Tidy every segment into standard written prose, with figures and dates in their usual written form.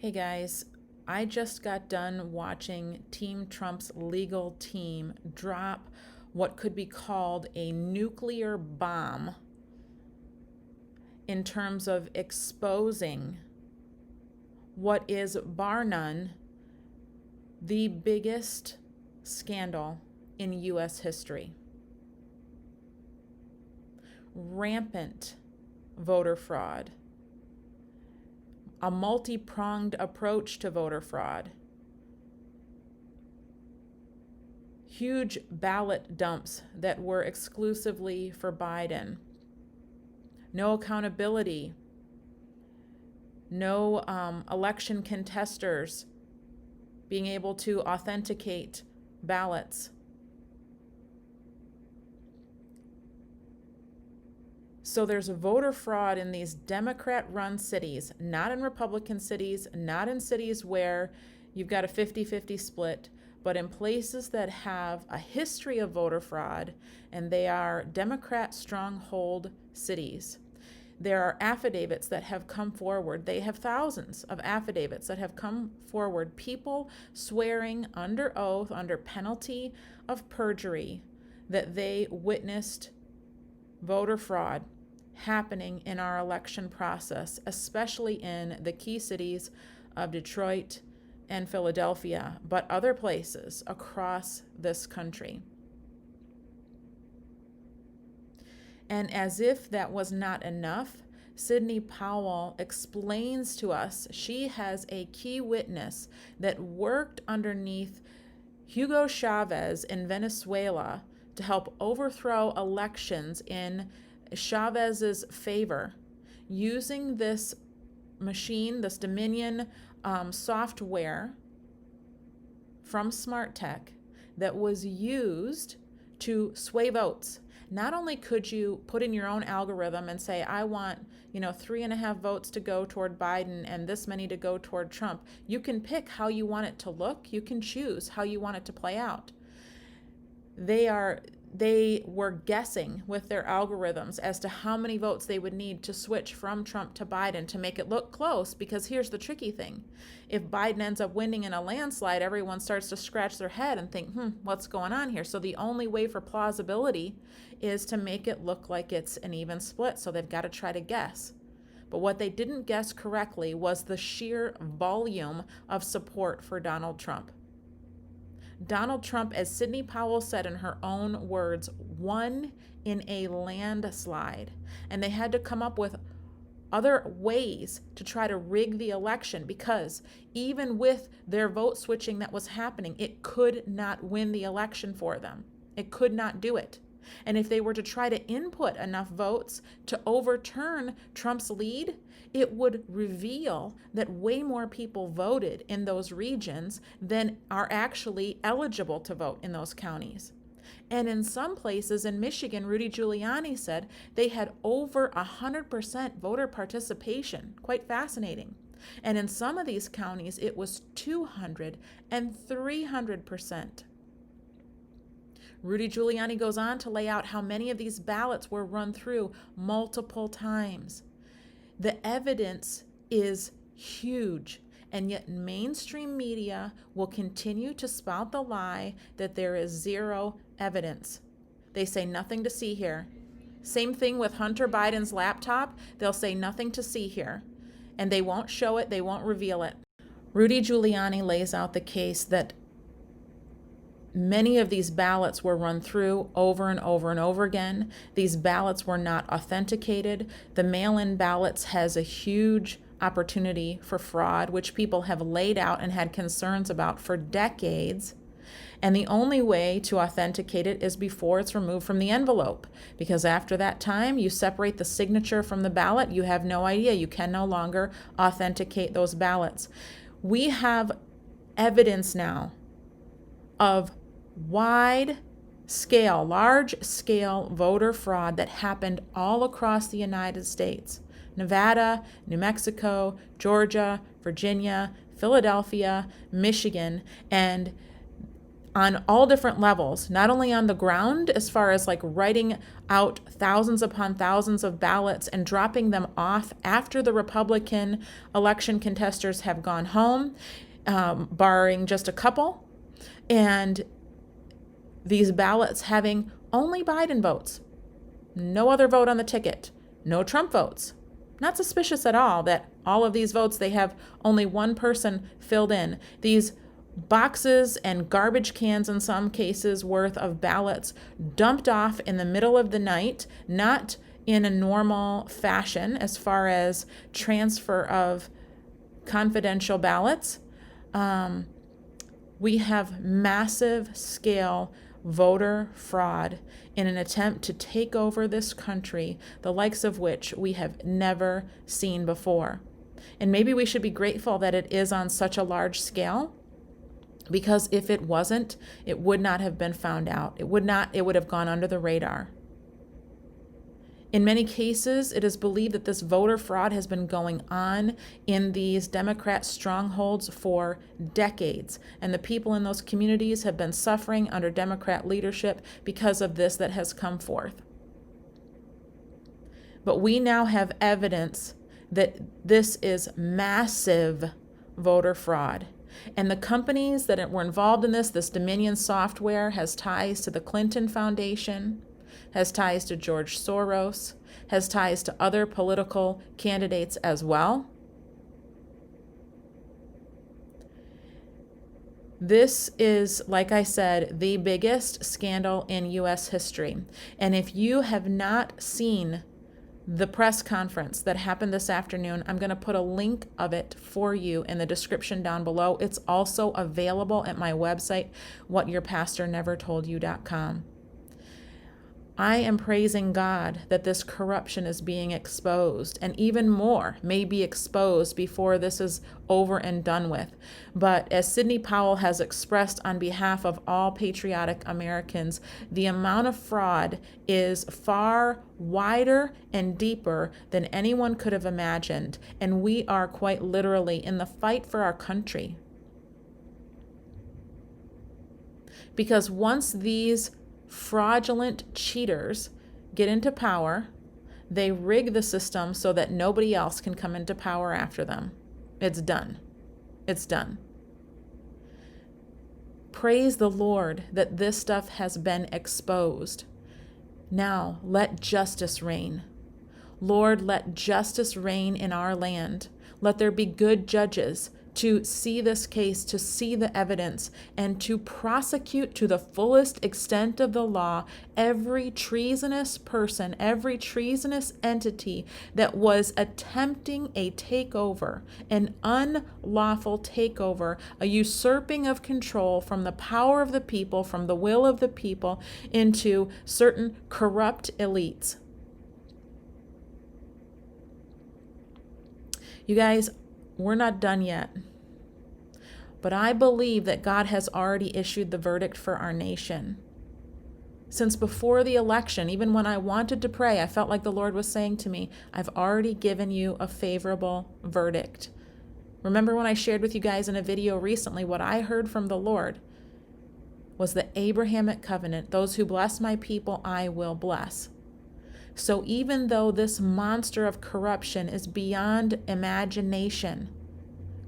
Hey guys, I just got done watching Team Trump's legal team drop what could be called a nuclear bomb in terms of exposing what is, bar none, the biggest scandal in U.S. history. Rampant voter fraud, a multi-pronged approach to voter fraud, huge ballot dumps that were exclusively for Biden, no accountability, no election contesters being able to authenticate ballots. So there's voter fraud in these Democrat-run cities, not in Republican cities, not in cities where you've got a 50-50 split, but in places that have a history of voter fraud, and they are Democrat stronghold cities. There are affidavits that have come forward. They have thousands of affidavits that have come forward, people swearing under oath, under penalty of perjury, that they witnessed voter fraud happening in our election process, especially in the key cities of Detroit and Philadelphia, but other places across this country. And as if that was not enough, Sidney Powell explains to us she has a key witness that worked underneath Hugo Chavez in Venezuela to help overthrow elections in Chavez's favor, using this machine, this Dominion software from Smart Tech that was used to sway votes. Not only could you put in your own algorithm and say, I want 3.5 votes to go toward Biden and this many to go toward Trump, you can pick how you want it to look. You can choose how you want it to play out. They were guessing with their algorithms as to how many votes they would need to switch from Trump to Biden to make it look close, because here's the tricky thing. If Biden ends up winning in a landslide, everyone starts to scratch their head and think, what's going on here? So the only way for plausibility is to make it look like it's an even split, so they've got to try to guess. But what they didn't guess correctly was the sheer volume of support for Donald Trump. Donald Trump, as Sidney Powell said in her own words, won in a landslide. And they had to come up with other ways to try to rig the election, because even with their vote switching that was happening, it could not win the election for them. It could not do it. And if they were to try to input enough votes to overturn Trump's lead, it would reveal that way more people voted in those regions than are actually eligible to vote in those counties. And in some places in Michigan, Rudy Giuliani said they had over 100% voter participation. Quite fascinating. And in some of these counties, it was 200 and 300%. Rudy Giuliani goes on to lay out how many of these ballots were run through multiple times. The evidence is huge, and yet mainstream media will continue to spout the lie that there is zero evidence. They say nothing to see here. Same thing with Hunter Biden's laptop. They'll say nothing to see here, and they won't show it, they won't reveal it. Rudy Giuliani lays out the case that many of these ballots were run through over and over and over again. These ballots were not authenticated. The mail-in ballots has a huge opportunity for fraud, which people have laid out and had concerns about for decades. And the only way to authenticate it is before it's removed from the envelope, because after that time, you separate the signature from the ballot, you have no idea. You can no longer authenticate those ballots. We have evidence now of wide-scale, large-scale voter fraud that happened all across the United States. Nevada, New Mexico, Georgia, Virginia, Philadelphia, Michigan, and on all different levels, not only on the ground, as far as like writing out thousands upon thousands of ballots and dropping them off after the Republican election contestants have gone home, barring just a couple, and these ballots having only Biden votes, no other vote on the ticket, no Trump votes. Not suspicious at all that all of these votes, they have only one person filled in. These boxes and garbage cans, in some cases, worth of ballots dumped off in the middle of the night, not in a normal fashion as far as transfer of confidential ballots. We have massive scale voter fraud in an attempt to take over this country, the likes of which we have never seen before. And maybe we should be grateful that it is on such a large scale, because if it wasn't, it would not have been found out. It would have gone under the radar. In many cases, it is believed that this voter fraud has been going on in these Democrat strongholds for decades, and the people in those communities have been suffering under Democrat leadership because of this that has come forth. But we now have evidence that this is massive voter fraud. And the companies that were involved in this Dominion Software has ties to the Clinton Foundation, has ties to George Soros, has ties to other political candidates as well. This is, like I said, the biggest scandal in U.S. history. And if you have not seen the press conference that happened this afternoon, I'm going to put a link of it for you in the description down below. It's also available at my website, whatyourpastornevertoldyou.com. I am praising God that this corruption is being exposed, and even more may be exposed before this is over and done with. But as Sidney Powell has expressed on behalf of all patriotic Americans, the amount of fraud is far wider and deeper than anyone could have imagined, and we are quite literally in the fight for our country. Because once these fraudulent cheaters get into power, they rig the system so that nobody else can come into power after them. It's done. It's done. Praise the Lord that this stuff has been exposed. Now let justice reign. Lord, let justice reign in our land. Let there be good judges to see this case, to see the evidence, and to prosecute to the fullest extent of the law every treasonous person, every treasonous entity that was attempting a takeover, an unlawful takeover, a usurping of control from the power of the people, from the will of the people, into certain corrupt elites. You guys, we're not done yet. But I believe that God has already issued the verdict for our nation. Since before the election, even when I wanted to pray, I felt like the Lord was saying to me, I've already given you a favorable verdict. Remember when I shared with you guys in a video recently, what I heard from the Lord was the Abrahamic covenant. Those who bless my people, I will bless. So even though this monster of corruption is beyond imagination,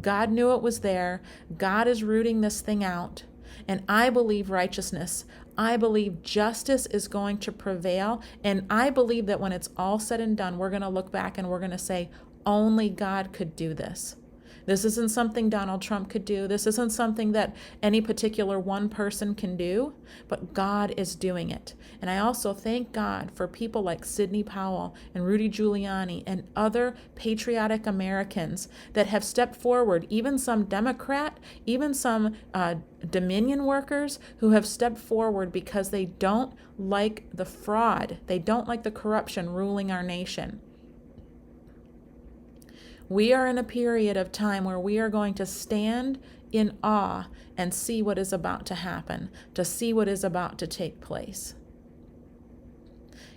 God knew it was there. God is rooting this thing out. And I believe righteousness. I believe justice is going to prevail. And I believe that when it's all said and done, we're going to look back and we're going to say, only God could do this. This isn't something Donald Trump could do. This isn't something that any particular one person can do, but God is doing it. And I also thank God for people like Sidney Powell and Rudy Giuliani and other patriotic Americans that have stepped forward, even some Democrat, even some Dominion workers who have stepped forward because they don't like the fraud. They don't like the corruption ruling our nation. We are in a period of time where we are going to stand in awe and see what is about to happen, to see what is about to take place.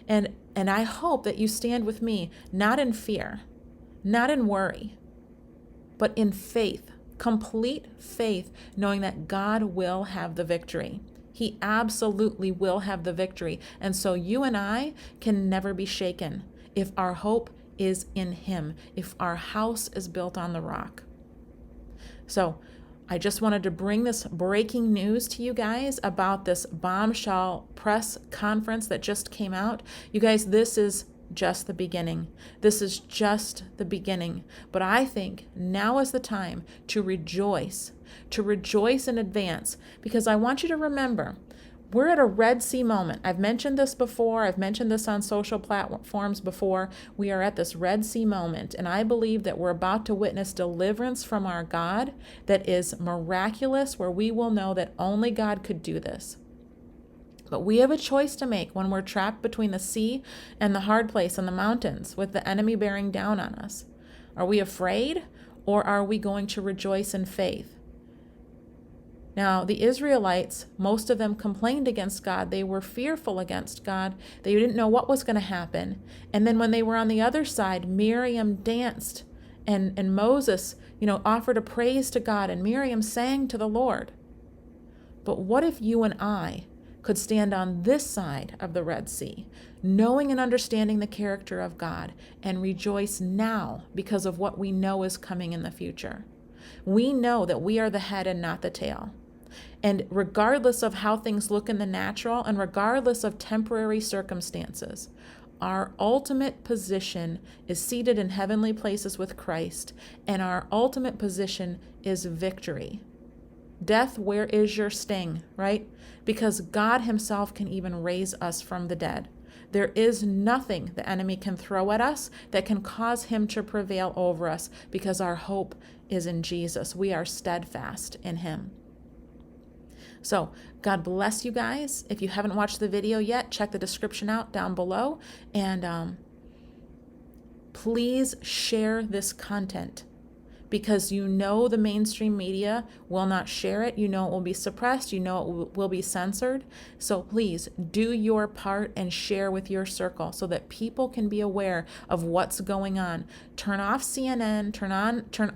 And I hope that you stand with me, not in fear, not in worry, but in faith, Complete faith, knowing that God will have the victory. He absolutely will have the victory. And so you and I can never be shaken if our hope is in Him, if our house is built on the rock. So I just wanted to bring this breaking news to you guys about this Bombshell press conference that just came out. You guys, this is just the beginning. This is just the beginning. But I think now is the time to rejoice in advance, because I want you to remember, we're at a Red Sea moment. I've mentioned this before. I've mentioned this on social platforms before. We are at this Red Sea moment, and I believe that we're about to witness deliverance from our God that is miraculous, where we will know that only God could do this. But we have a choice to make when we're trapped between the sea and the hard place and the mountains with the enemy bearing down on us. Are we afraid, or are we going to rejoice in faith? Now, the Israelites, most of them complained against God. They were fearful against God. They didn't know what was going to happen. And then when they were on the other side, Miriam danced and Moses, offered a praise to God, and Miriam sang to the Lord. But what if you and I could stand on this side of the Red Sea, knowing and understanding the character of God, and rejoice now because of what we know is coming in the future? We know that we are the head and not the tail. And regardless of how things look in the natural, and regardless of temporary circumstances, our ultimate position is seated in heavenly places with Christ, and our ultimate position is victory. Death, where is your sting, right? Because God Himself can even raise us from the dead. There is nothing the enemy can throw at us that can cause him to prevail over us, because our hope is in Jesus. We are steadfast in Him. So God bless you guys. If you haven't watched the video yet, check the description out down below, and please share this content, because the mainstream media will not share it. It will be suppressed. It will be censored. So please do your part and share with your circle so that people can be aware of what's going on. Turn off CNN, turn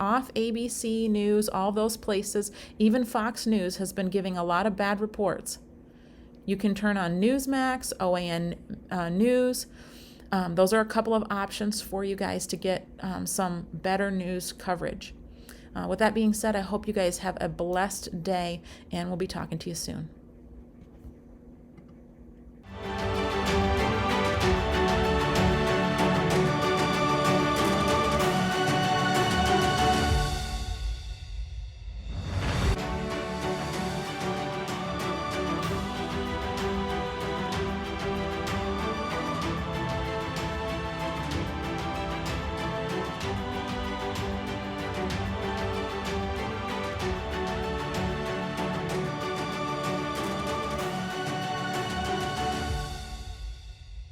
off ABC News, all those places. Even Fox News has been giving a lot of bad reports. You can turn on Newsmax, OAN News. Those are a couple of options for you guys to get some better news coverage. With that being said, I hope you guys have a blessed day, and we'll be talking to you soon.